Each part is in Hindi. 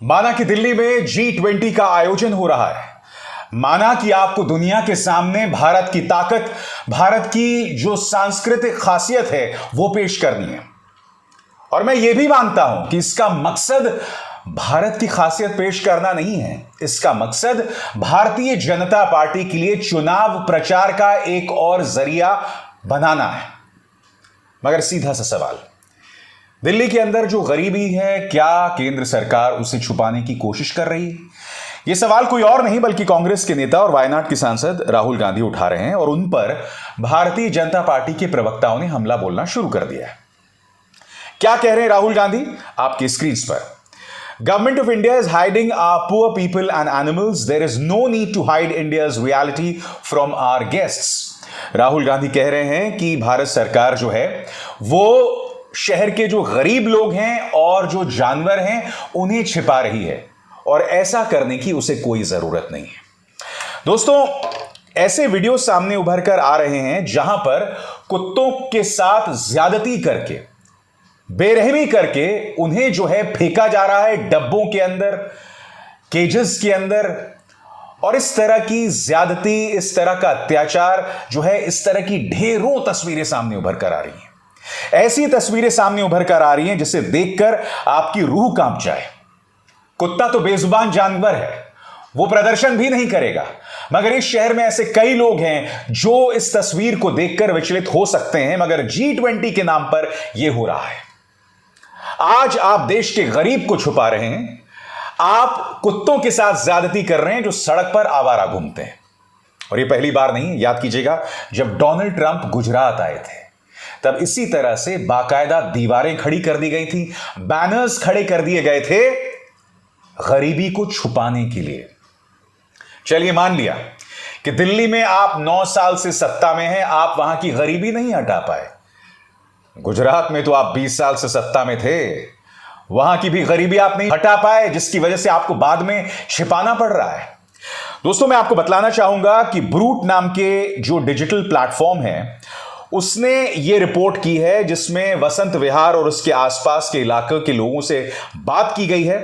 माना कि दिल्ली में G20 का आयोजन हो रहा है। माना कि आपको दुनिया के सामने भारत की ताकत, भारत की जो सांस्कृतिक खासियत है वो पेश करनी है। और मैं ये भी मानता हूं कि इसका मकसद भारत की खासियत पेश करना नहीं है। इसका मकसद भारतीय जनता पार्टी के लिए चुनाव प्रचार का एक और जरिया बनाना है। मगर सीधा सा सवाल, दिल्ली के अंदर जो गरीबी है, क्या केंद्र सरकार उसे छुपाने की कोशिश कर रही है? यह सवाल कोई और नहीं बल्कि कांग्रेस के नेता और वायनाड के सांसद राहुल गांधी उठा रहे हैं और उन पर भारतीय जनता पार्टी के प्रवक्ताओं ने हमला बोलना शुरू कर दिया है। क्या कह रहे हैं राहुल गांधी? आपकी स्क्रीन पर। Government of India is hiding our poor people and animals. There is no need to hide India's reality from our guests. Rahul Gandhi कह रहे हैं कि भारत सरकार जो है वो शहर के जो गरीब लोग हैं और जो जानवर हैं उन्हें छिपा रही है और ऐसा करने की उसे कोई जरूरत नहीं है। दोस्तों, ऐसे वीडियो सामने उभर कर आ रहे हैं जहां पर कुत्तों के साथ ज्यादती करके, बेरहमी करके उन्हें जो है फेंका जा रहा है डब्बों के अंदर, केजेस के अंदर। और इस तरह की ज्यादती, इस तरह का अत्याचार जो है, इस तरह की ढेरों तस्वीरें सामने उभर कर आ रही हैं। ऐसी तस्वीरें सामने उभर कर आ रही हैं जिसे देखकर आपकी रूह कांप जाए। कुत्ता तो बेजुबान जानवर है, वो प्रदर्शन भी नहीं करेगा, मगर इस शहर में ऐसे कई लोग हैं जो इस तस्वीर को देखकर विचलित हो सकते हैं। मगर G20 के नाम पर यह हो रहा है। आज आप देश के गरीब को छुपा रहे हैं, आप कुत्तों के साथ ज्यादती कर रहे हैं जो सड़क पर आवारा घूमते हैं। और यह पहली बार नहीं, याद कीजिएगा जब डोनाल्ड ट्रंप गुजरात आए थे तब इसी तरह से बाकायदा दीवारें खड़ी कर दी गई थी, बैनर्स खड़े कर दिए गए थे गरीबी को छुपाने के लिए। चलिए मान लिया कि दिल्ली में आप 9 साल से सत्ता में हैं, आप वहां की गरीबी नहीं हटा पाए। गुजरात में तो आप 20 साल से सत्ता में थे, वहां की भी गरीबी आप नहीं हटा पाए, जिसकी वजह से आपको बाद में छिपाना पड़ रहा है। दोस्तों, मैं आपको बतलाना चाहूंगा कि ब्रूट नाम के जो डिजिटल प्लेटफॉर्म है उसने ये रिपोर्ट की है जिसमें वसंत विहार और उसके आसपास के इलाके के लोगों से बात की गई है।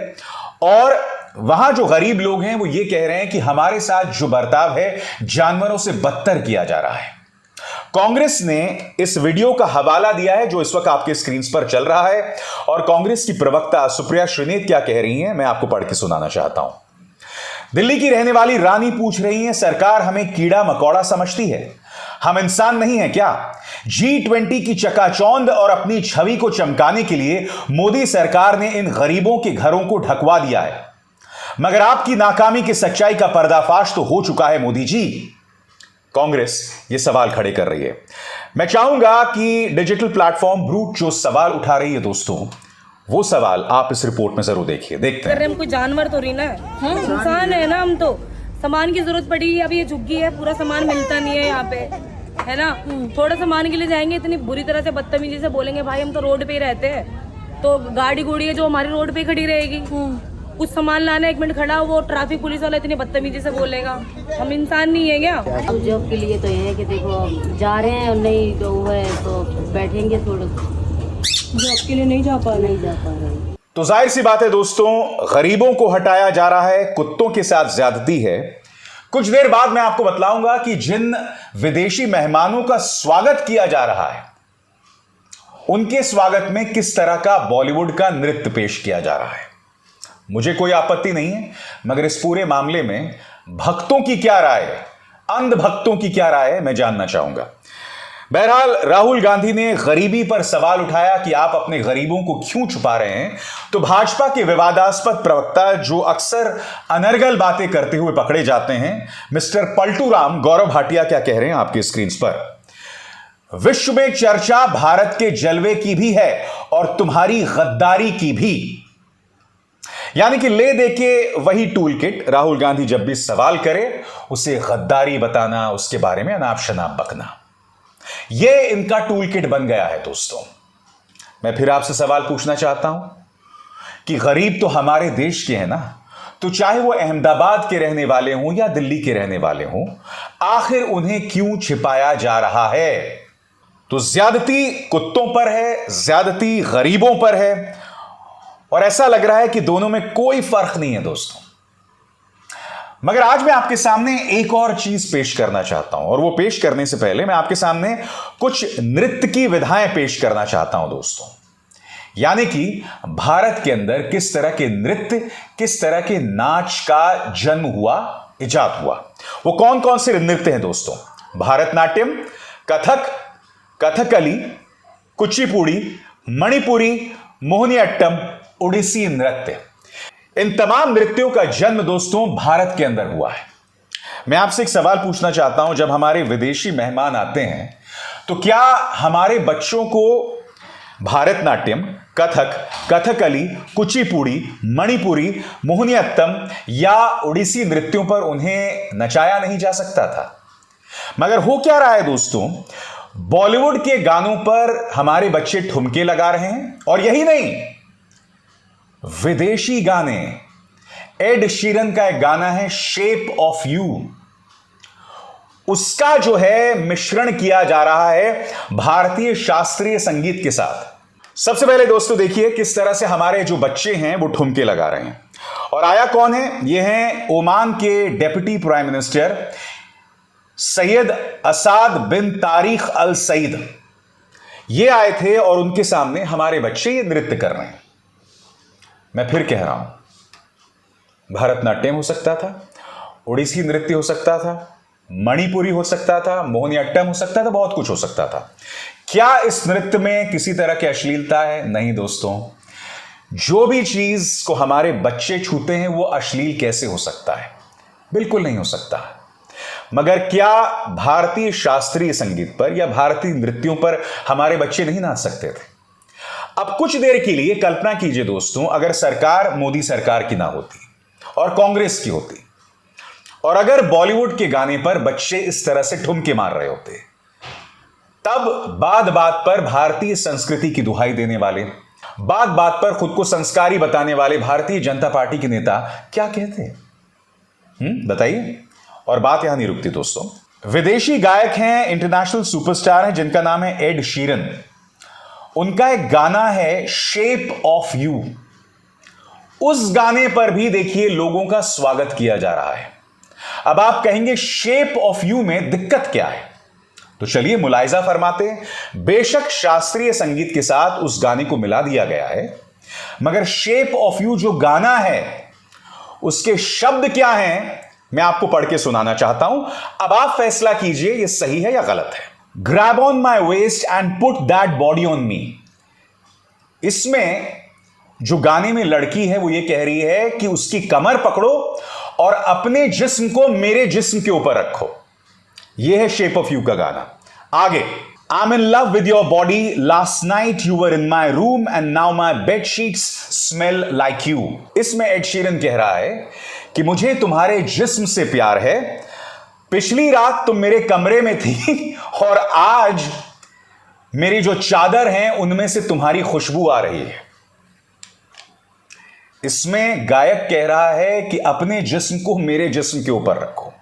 और वहां जो गरीब लोग हैं वो ये कह रहे हैं कि हमारे साथ जो बर्ताव है जानवरों से बदतर किया जा रहा है। कांग्रेस ने इस वीडियो का हवाला दिया है जो इस वक्त आपके स्क्रीन पर चल रहा है। और कांग्रेस की प्रवक्ता सुप्रिया श्रीनेत क्या कह रही हैं, मैं आपको पढ़ के सुनाना चाहता हूं। दिल्ली की रहने वाली रानी पूछ रही है, सरकार हमें कीड़ा मकोड़ा समझती है, हम इंसान नहीं है क्या? G20 की चकाचौंध और अपनी छवि को चमकाने के लिए मोदी सरकार ने इन गरीबों के घरों को ढकवा दिया है। मगर आपकी नाकामी की सच्चाई का पर्दाफाश तो हो चुका है मोदी जी। कांग्रेस ये सवाल खड़े कर रही है। मैं चाहूंगा कि डिजिटल प्लेटफॉर्म ब्रूट जो सवाल उठा रही है दोस्तों, वो सवाल आप इस रिपोर्ट में जरूर देखिए। देखते हैं। हम कोई जानवर तो नहीं ना, इंसान है ना। हम तो सामान की जरूरत पड़ी, अब ये झुग्गी है, पूरा सामान मिलता नहीं है यहाँ पे, है ना। थोड़ा सामान के लिए जाएंगे, इतनी बुरी तरह से बदतमीजी से बोलेंगे। भाई हम तो रोड पे ही रहते हैं, तो गाड़ी गुड़ी है जो हमारी रोड पे खड़ी रहेगी। कुछ सामान लाना 1 मिनट खड़ा, वो ट्रैफिक पुलिस वाला इतनी बदतमीजी से बोलेगा। हम इंसान नहीं है क्या? जॉब के लिए तो ये है कि देखो जा रहे हैं और नहीं तो वो है तो बैठेंगे, थोड़ा जॉब के लिए नहीं जा पा रहे। तो जाहिर सी बात है दोस्तों, गरीबों को हटाया जा रहा है, कुत्तों के साथ ज्यादती है। कुछ देर बाद मैं आपको बतलाऊंगा कि जिन विदेशी मेहमानों का स्वागत किया जा रहा है उनके स्वागत में किस तरह का बॉलीवुड का नृत्य पेश किया जा रहा है। मुझे कोई आपत्ति नहीं है, मगर इस पूरे मामले में भक्तों की क्या राय है, अंध भक्तों की क्या राय है, मैं जानना चाहूंगा। बहरहाल राहुल गांधी ने गरीबी पर सवाल उठाया कि आप अपने गरीबों को क्यों छुपा रहे हैं। तो भाजपा के विवादास्पद प्रवक्ता जो अक्सर अनर्गल बातें करते हुए पकड़े जाते हैं, मिस्टर पलटू राम गौरव भाटिया क्या कह रहे हैं आपकी स्क्रीन पर। विश्व में चर्चा भारत के जलवे की भी है और तुम्हारी गद्दारी की भी। यानी कि ले दे के वही टूल किट, राहुल गांधी जब भी सवाल करे उसे गद्दारी बताना, उसके बारे में अनाप शनाप बकना, यह इनका टूल किट बन गया है। दोस्तों, मैं फिर आपसे सवाल पूछना चाहता हूं कि गरीब तो हमारे देश के हैं ना, तो चाहे वो अहमदाबाद के रहने वाले हों या दिल्ली के रहने वाले हों, आखिर उन्हें क्यों छिपाया जा रहा है? तो ज्यादती कुत्तों पर है, ज्यादती गरीबों पर है और ऐसा लग रहा है कि दोनों में कोई फर्क नहीं है दोस्तों। मगर आज मैं आपके सामने एक और चीज पेश करना चाहता हूं, और वो पेश करने से पहले मैं आपके सामने कुछ नृत्य की विधाएं पेश करना चाहता हूं दोस्तों। यानी कि भारत के अंदर किस तरह के नृत्य, किस तरह के नाच का जन्म हुआ, इजाद हुआ। वो कौन कौन से नृत्य हैं दोस्तों? भारतनाट्यम, कथक, कथकली, कुचिपुड़ी, मणिपुरी, मोहिनीअट्टम, ओडिसी नृत्य। इन तमाम नृत्यों का जन्म दोस्तों भारत के अंदर हुआ है। मैं आपसे एक सवाल पूछना चाहता हूं, जब हमारे विदेशी मेहमान आते हैं तो क्या हमारे बच्चों को भारतनाट्यम, कथक, कथकली, कुचिपुड़ी, मणिपुरी, मोहिनीअट्टम या ओडिसी नृत्यों पर उन्हें नचाया नहीं जा सकता था? मगर हो क्या रहा है दोस्तों, बॉलीवुड के गानों पर हमारे बच्चे ठुमके लगा रहे हैं। और यही नहीं, विदेशी गाने, एड शीरन का एक गाना है शेप ऑफ यू, उसका जो है मिश्रण किया जा रहा है भारतीय शास्त्रीय संगीत के साथ। सबसे पहले दोस्तों देखिए किस तरह से हमारे जो बच्चे हैं वो ठुमके लगा रहे हैं। और आया कौन है? ये हैं ओमान के deputy prime minister Sayyid Asaad bin Tariq Al Said. ये आए थे और उनके सामने हमारे बच्चे ये नृत्य कर रहे हैं। मैं फिर कह रहा हूं, भरतनाट्यम हो सकता था, ओडिसी नृत्य हो सकता था, मणिपुरी हो सकता था, मोहिनीअट्टम हो सकता था, बहुत कुछ हो सकता था। क्या इस नृत्य में किसी तरह की अश्लीलता है? नहीं दोस्तों। जो भी चीज को हमारे बच्चे छूते हैं वो अश्लील कैसे हो सकता है? बिल्कुल नहीं हो सकता। मगर क्या भारतीय शास्त्रीय संगीत पर या भारतीय नृत्यों पर हमारे बच्चे नहीं नाच सकते थे? अब कुछ देर के लिए कल्पना कीजिए दोस्तों, अगर सरकार मोदी सरकार की ना होती और कांग्रेस की होती, और अगर बॉलीवुड के गाने पर बच्चे इस तरह से ठुमके मार रहे होते, तब बात बात पर भारतीय संस्कृति की दुहाई देने वाले, बात बात पर खुद को संस्कारी बताने वाले भारतीय जनता पार्टी के नेता क्या कहते? बताइए। और बात यहां नहीं रुकती दोस्तों। विदेशी गायक हैं, इंटरनेशनल सुपरस्टार हैं, जिनका नाम है एड शीरन। उनका एक गाना है शेप ऑफ यू। उस गाने पर भी देखिए लोगों का स्वागत किया जा रहा है। अब आप कहेंगे शेप ऑफ यू में दिक्कत क्या है? तो चलिए मुलाहिजा फरमाते हैं। बेशक शास्त्रीय संगीत के साथ उस गाने को मिला दिया गया है, मगर शेप ऑफ यू जो गाना है उसके शब्द क्या हैं मैं आपको पढ़ के सुनाना चाहता हूं। अब आप फैसला कीजिए ये सही है या गलत है। Grab on my waste and put that body on me. इसमें जो गाने में लड़की है वो ये कह रही है कि उसकी कमर पकड़ो और अपने जिस्म को मेरे जिस्म के ऊपर रखो। यह है शेप ऑफ यू का गाना। आगे, I am in love with your body, last night you were in my room and now my bed sheets smell like you. इसमें एड शीरन कह रहा है कि मुझे तुम्हारे जिस्म से प्यार है, पिछली रात तुम मेरे कमरे में थी और आज मेरी जो चादर हैं उनमें से तुम्हारी खुशबू आ रही है। इसमें गायक कह रहा है कि अपने जिस्म को मेरे जिस्म के ऊपर रखो।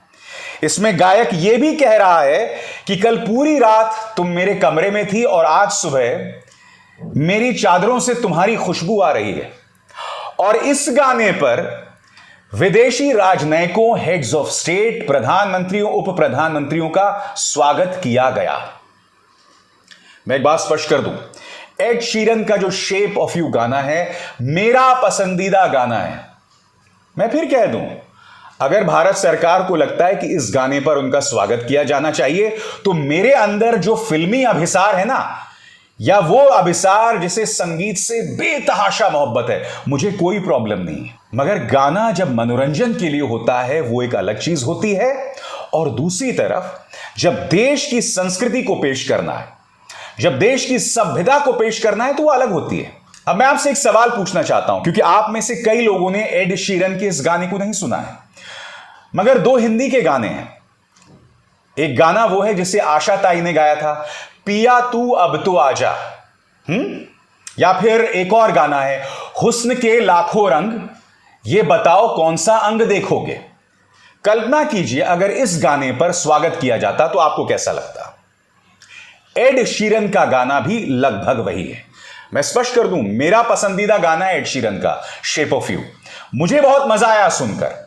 इसमें गायक यह भी कह रहा है कि कल पूरी रात तुम मेरे कमरे में थी और आज सुबह मेरी चादरों से तुम्हारी खुशबू आ रही है। और इस गाने पर विदेशी राजनयिकों, हेड्स ऑफ स्टेट, प्रधानमंत्रियों, उप प्रधानमंत्रियों का स्वागत किया गया। मैं एक बात स्पष्ट कर दूं, एड शीरन का जो शेप ऑफ यू गाना है मेरा पसंदीदा गाना है। मैं फिर कह दूं, अगर भारत सरकार को लगता है कि इस गाने पर उनका स्वागत किया जाना चाहिए तो मेरे अंदर जो फिल्मी अभिसार है ना, या वो अभिसार जिसे संगीत से बेतहाशा मोहब्बत है, मुझे कोई प्रॉब्लम नहीं है। मगर गाना जब मनोरंजन के लिए होता है वो एक अलग चीज होती है, और दूसरी तरफ जब देश की संस्कृति को पेश करना है, जब देश की सभ्यता को पेश करना है तो वो अलग होती है। अब मैं आपसे एक सवाल पूछना चाहता हूं, क्योंकि आप में से कई लोगों ने एड शीरन के इस गाने को नहीं सुना है, मगर दो हिंदी के गाने हैं। एक गाना वो है जिसे आशा ताई ने गाया था, पिया तू अब तो आजा। या फिर एक और गाना है, हुस्न के लाखों रंग, ये बताओ कौन सा अंग देखोगे। कल्पना कीजिए अगर इस गाने पर स्वागत किया जाता तो आपको कैसा लगता। एड शीरन का गाना भी लगभग वही है। मैं स्पष्ट कर दूं, मेरा पसंदीदा गाना है एड शीरन का शेप ऑफ यू। मुझे बहुत मजा आया सुनकर।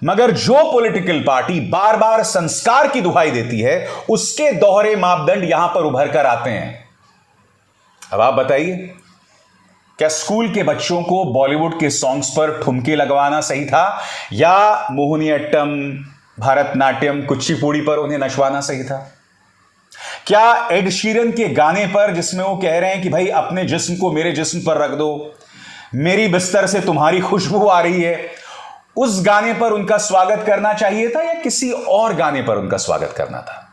मगर जो पॉलिटिकल पार्टी बार बार संस्कार की दुहाई देती है, उसके दोहरे मापदंड यहां पर उभर कर आते हैं। अब आप बताइए, क्या स्कूल के बच्चों को बॉलीवुड के सॉन्ग्स पर ठुमके लगवाना सही था, या मोहिनीअट्टम, भारतनाट्यम, कुचिपुड़ी पर उन्हें नचवाना सही था? क्या एड शीरन के गाने पर, जिसमें वो कह रहे हैं कि भाई अपने जिस्म को मेरे जिस्म पर रख दो, मेरी बिस्तर से तुम्हारी खुशबू आ रही है, उस गाने पर उनका स्वागत करना चाहिए था या किसी और गाने पर उनका स्वागत करना था?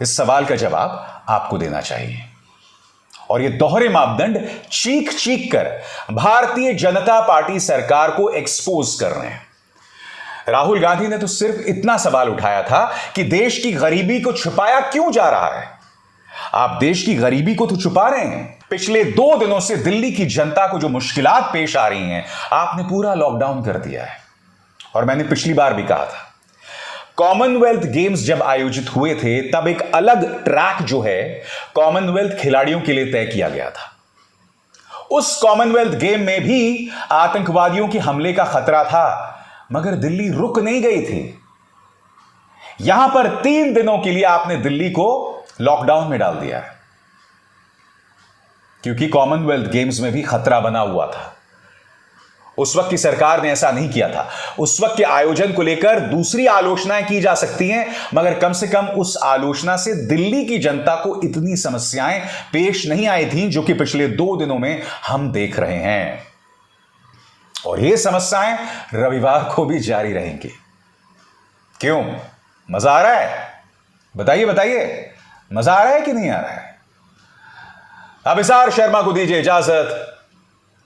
इस सवाल का जवाब आपको देना चाहिए। और ये दोहरे मापदंड चीख चीख कर भारतीय जनता पार्टी सरकार को एक्सपोज कर रहे हैं। राहुल गांधी ने तो सिर्फ इतना सवाल उठाया था कि देश की गरीबी को छुपाया क्यों जा रहा है। आप देश की गरीबी को तो छुपा रहे हैं। पिछले 2 दिनों से दिल्ली की जनता को जो मुश्किलात पेश आ रही हैं, आपने पूरा लॉकडाउन कर दिया है। और मैंने पिछली बार भी कहा था, कॉमनवेल्थ गेम्स जब आयोजित हुए थे, तब एक अलग ट्रैक जो है कॉमनवेल्थ खिलाड़ियों के लिए तय किया गया था। उस कॉमनवेल्थ गेम में भी आतंकवादियों के हमले का खतरा था, मगर दिल्ली रुक नहीं गई थी। यहां पर 3 दिनों के लिए आपने दिल्ली को लॉकडाउन में डाल दिया है, क्योंकि कॉमनवेल्थ गेम्स में भी खतरा बना हुआ था। उस वक्त की सरकार ने ऐसा नहीं किया था। उस वक्त के आयोजन को लेकर दूसरी आलोचनाएं की जा सकती हैं, मगर कम से कम उस आलोचना से दिल्ली की जनता को इतनी समस्याएं पेश नहीं आई थी जो कि पिछले 2 दिनों में हम देख रहे हैं। और ये समस्याएं रविवार को भी जारी रहेंगी। क्यों? मजा आ रहा है? बताइए बताइए, मजा आ रहा है कि नहीं आ रहा है? अभिसार शर्मा को दीजिए इजाजत।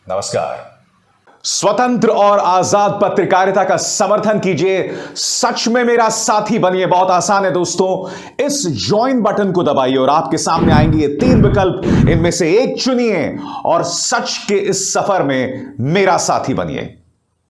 नमस्कार। स्वतंत्र और आजाद पत्रकारिता का समर्थन कीजिए, सच में मेरा साथी बनिए। बहुत आसान है दोस्तों, इस ज्वाइन बटन को दबाइए और आपके सामने आएंगे ये 3 विकल्प, इनमें से एक चुनिए और सच के इस सफर में मेरा साथी बनिए।